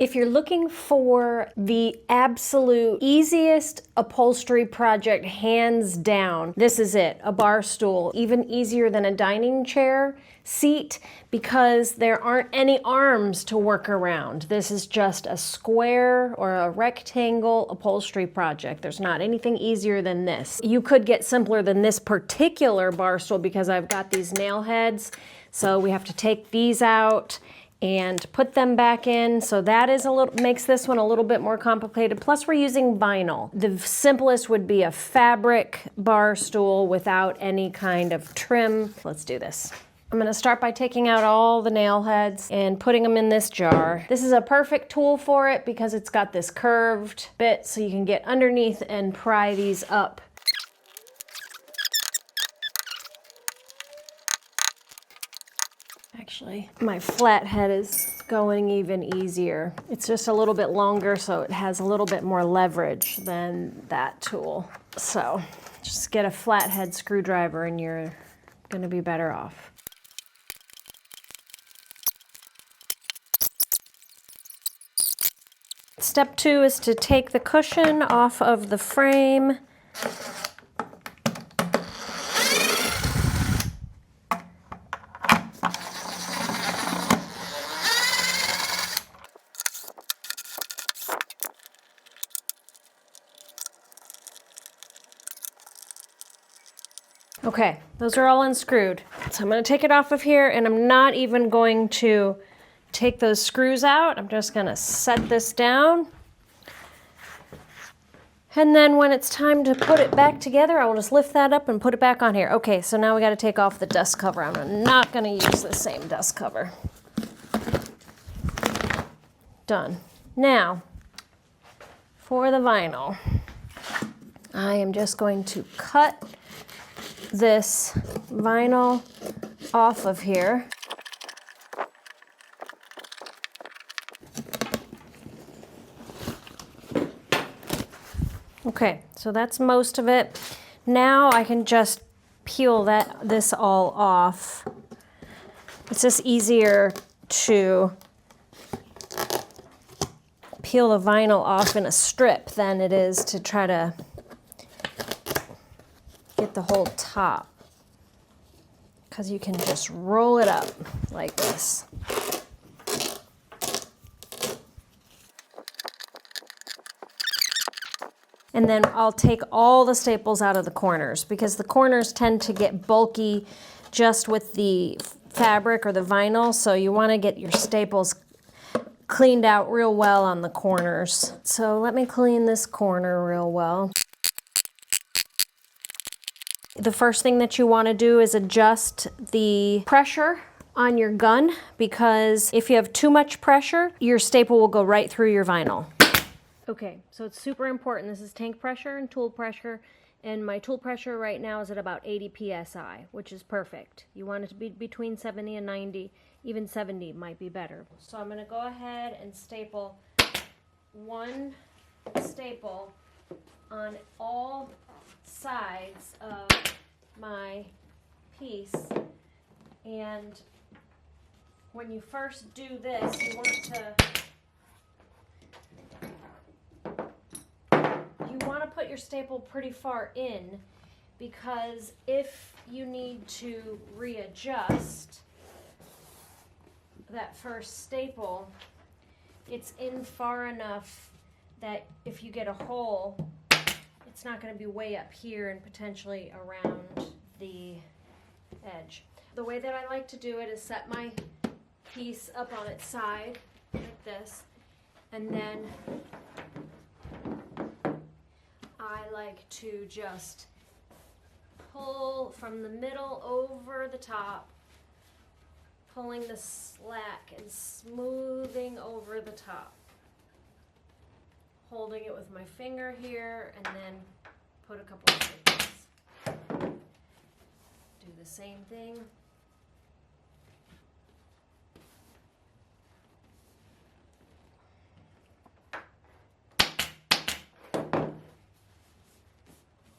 If you're looking for the absolute easiest upholstery project, hands down, this is it, a bar stool. Even easier than a dining chair seat because there aren't any arms to work around. This is just a square or a rectangle upholstery project. There's not anything easier than this. You could get simpler than this particular bar stool because I've got these nail heads, so we have to take these out and put them back in. So that is makes this one a little bit more complicated. Plus we're using vinyl. The simplest would be a fabric bar stool without any kind of trim. Let's do this. I'm gonna start by taking out all the nail heads and putting them in this jar. This is a perfect tool for it because it's got this curved bit so you can get underneath and pry these up. Actually, my flat head is going even easier. It's just a little bit longer, so it has a little bit more leverage than that tool. So just get a flathead screwdriver and you're gonna be better off. Step 2 is to take the cushion off of the frame. Okay, those are all unscrewed. So I'm going to take it off of here, and I'm not even going to take those screws out. I'm just going to set this down. And then when it's time to put it back together, I will just lift that up and put it back on here. Okay, so now we got to take off the dust cover. I'm not going to use the same dust cover. Done. Now, for the vinyl, I am just going to cut this vinyl off of here. Okay, so that's most of it. Now I can just peel this all off. It's just easier to peel the vinyl off in a strip than it is to try to get the whole top, because you can just roll it up like this. And then I'll take all the staples out of the corners because the corners tend to get bulky just with the fabric or the vinyl, so you want to get your staples cleaned out real well on the corners. So let me clean this corner real well. The first thing that you want to do is adjust the pressure on your gun, because if you have too much pressure, your staple will go right through your vinyl. Okay, so it's super important. This is tank pressure and tool pressure, and my tool pressure right now is at about 80 psi, which is perfect. You want it to be between 70 and 90, even 70 might be better. So I'm going to go ahead and staple one staple on all sides of my piece. And when you first do this, you want to put your staple pretty far in, because if you need to readjust that first staple, it's in far enough that if you get a hole, it's not going to be way up here and potentially around the edge. The way that I like to do it is set my piece up on its side like this, and then I like to just pull from the middle over the top, pulling the slack and smoothing over the top. Holding it with my finger here, and then put a couple of staples. Do the same thing.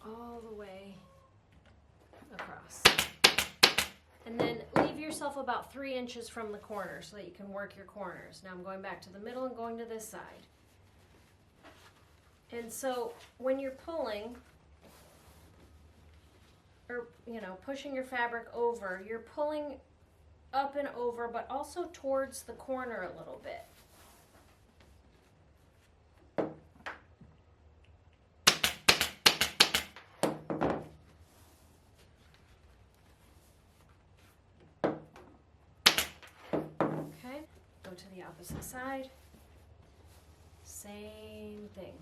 All the way across. And then leave your yourself about 3 inches from the corner so that you can work your corners. Now I'm going back to the middle and going to this side. And so when you're pulling, or pushing your fabric over, you're pulling up and over, but also towards the corner a little bit. Okay, go to the opposite side. Same thing.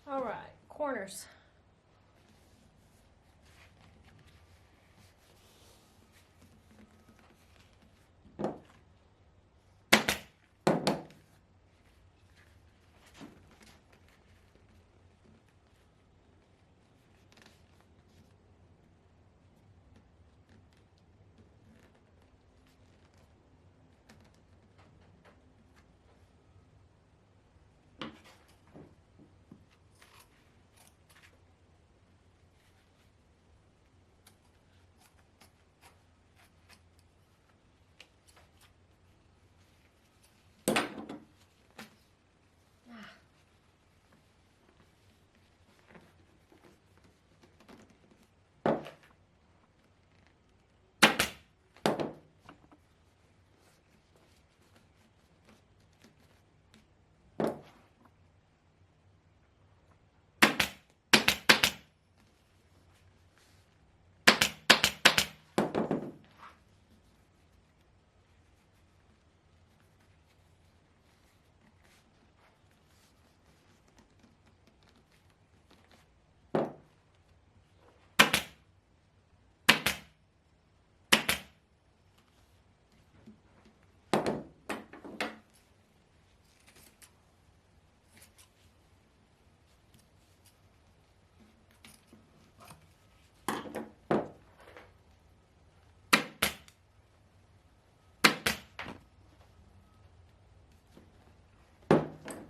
All right, corners.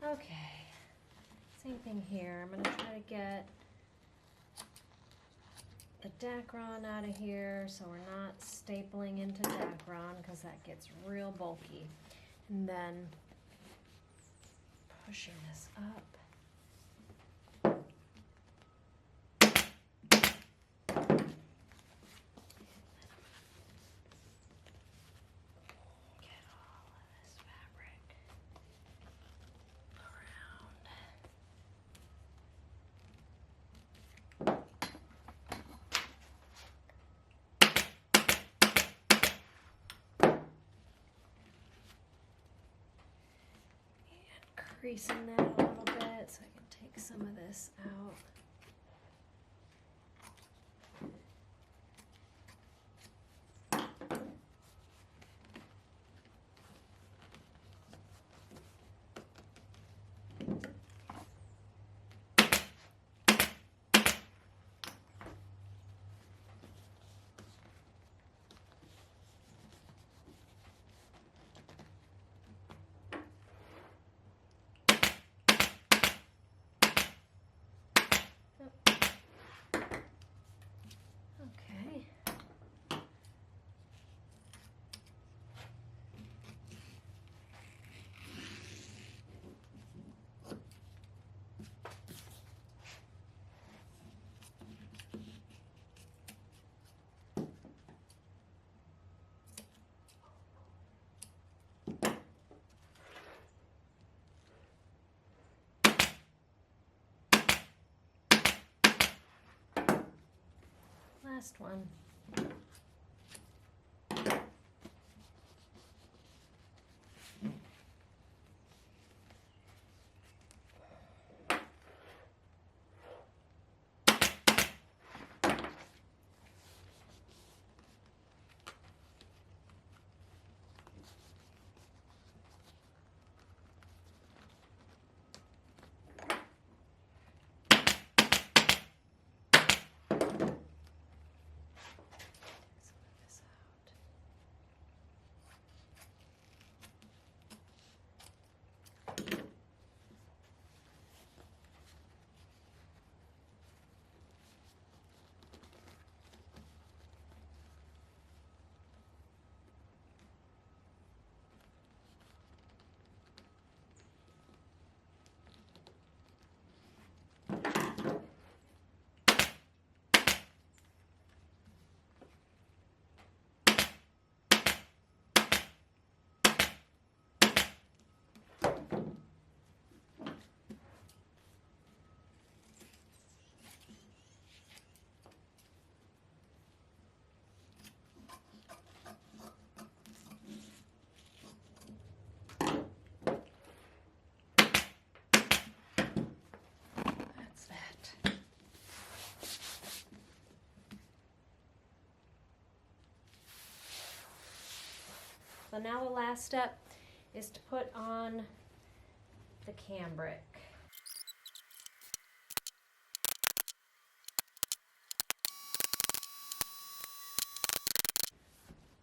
Okay, same thing here. I'm going to try to get the Dacron out of here so we're not stapling into Dacron because that gets real bulky. And then pushing this up. Creasing that a little bit so I can take some of this out. Okay. Last one. So now the last step is to put on the cambric.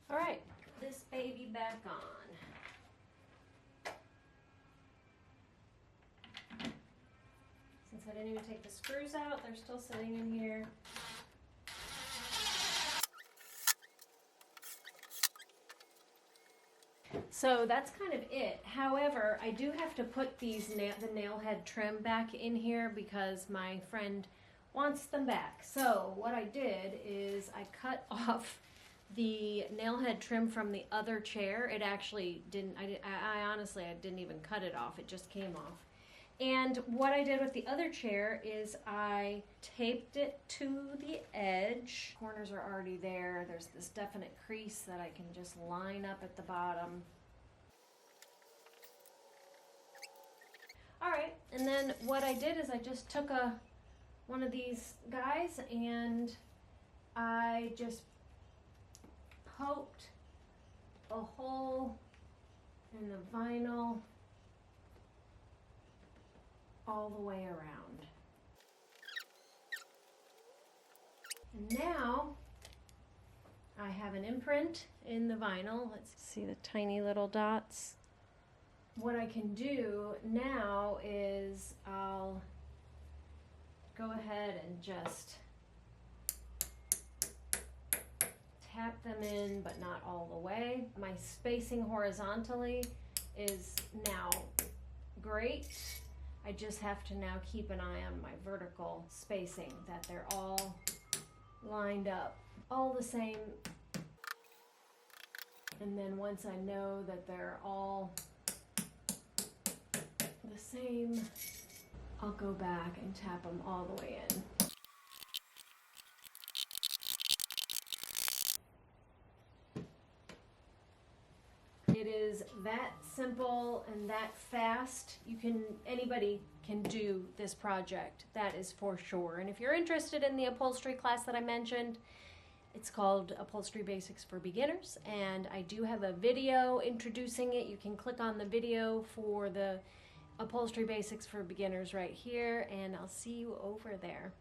All right, this baby back on. Since I didn't even take the screws out, they're still sitting in here. So that's kind of it. However, I do have to put these the nail head trim back in here because my friend wants them back. So what I did is I cut off the nail head trim from the other chair. It actually didn't, I honestly, I didn't even cut it off. It just came off. And what I did with the other chair is I taped it to the edge. Corners are already there. There's this definite crease that I can just line up at the bottom. All right, and then what I did is I just took one of these guys and I just poked a hole in the vinyl all the way around. And now I have an imprint in the vinyl. Let's see the tiny little dots. What I can do now is I'll go ahead and just tap them in, but not all the way. My spacing horizontally is now great. I just have to now keep an eye on my vertical spacing, that they're all lined up, all the same. And then once I know that they're all the same, I'll go back and tap them all the way in. It is that simple and that fast. Anybody can do this project, that is for sure. And if you're interested in the upholstery class that I mentioned, it's called Upholstery Basics for Beginners, and I do have a video introducing it. You can click on the video for the Upholstery Basics for Beginners right here, and I'll see you over there.